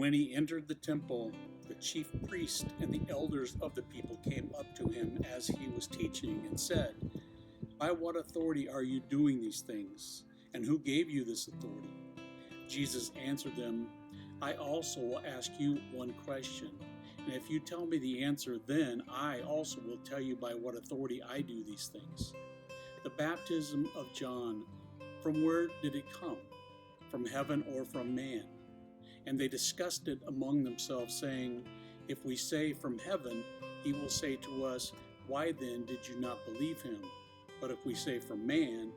when he entered the temple, the chief priest and the elders of the people came up to him as he was teaching and said, "By what authority are you doing these things? And who gave you this authority?" Jesus answered them, "I also will ask you one question, and if you tell me the answer, then I also will tell you by what authority I do these things. The baptism of John, from where did it come? From heaven or from man?" And they discussed it among themselves, saying, "If we say from heaven, he will say to us, 'Why then did you not believe him?' But if we say from man,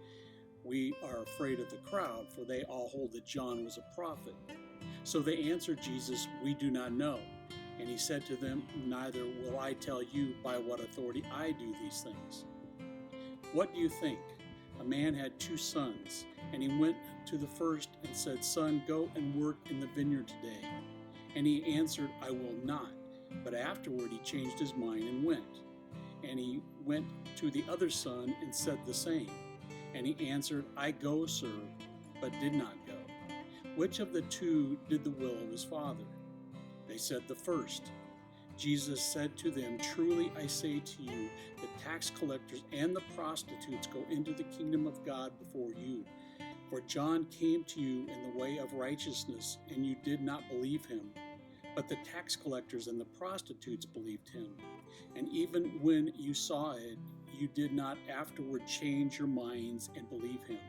we are afraid of the crowd, for they all hold that John was a prophet." So they answered Jesus, "We do not know." And he said to them, "Neither will I tell you by what authority I do these things. What do you think? A man had 2 sons, and he went to the first and said, 'Son, go and work in the vineyard today.' And he answered, 'I will not.' But afterward he changed his mind and went. And he went to the other son and said the same. And he answered, 'I go, sir,' but did not go. Which of the 2 did the will of his father?" They said, "The first." Jesus said to them, "Truly I say to you, the tax collectors and the prostitutes go into the kingdom of God before you. For John came to you in the way of righteousness, and you did not believe him. But the tax collectors and the prostitutes believed him. And even when you saw it, you did not afterward change your minds and believe him."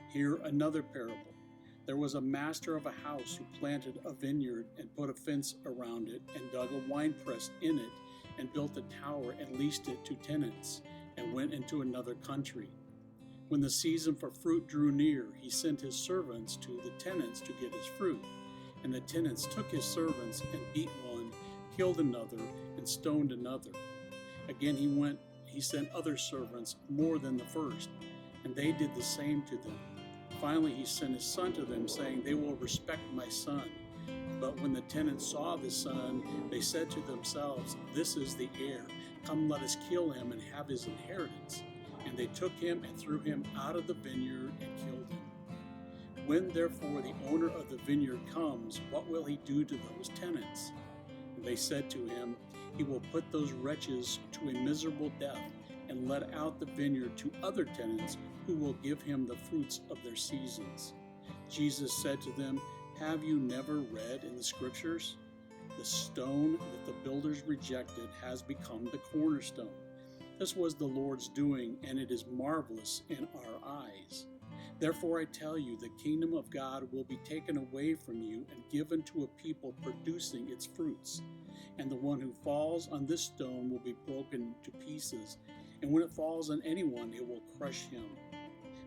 Hear another parable. There was a master of a house who planted a vineyard and put a fence around it and dug a winepress in it and built a tower and leased it to tenants and went into another country. When the season for fruit drew near, he sent his servants to the tenants to get his fruit. And the tenants took his servants and beat one, killed another, and stoned another. Again he sent other servants more than the first, and they did the same to them. Finally he sent his son to them, saying, "They will respect my son." But when the tenants saw the son, they said to themselves, "This is the heir. Come, let us kill him and have his inheritance." And they took him and threw him out of the vineyard and killed him. When therefore the owner of the vineyard comes, what will he do to those tenants? And they said to him, "He will put those wretches to a miserable death and let out the vineyard to other tenants who will give him the fruits of their seasons." Jesus said to them, "Have you never read in the scriptures? The stone that the builders rejected has become the cornerstone. This was the Lord's doing, and it is marvelous in our eyes. Therefore I tell you, the kingdom of God will be taken away from you and given to a people producing its fruits. And the one who falls on this stone will be broken to pieces, and when it falls on anyone, it will crush him."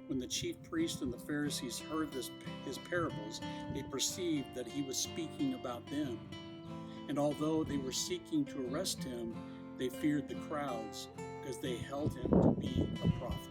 When the chief priests and the Pharisees heard his parables, they perceived that he was speaking about them. And although they were seeking to arrest him, they feared the crowds, because they held him to be a prophet.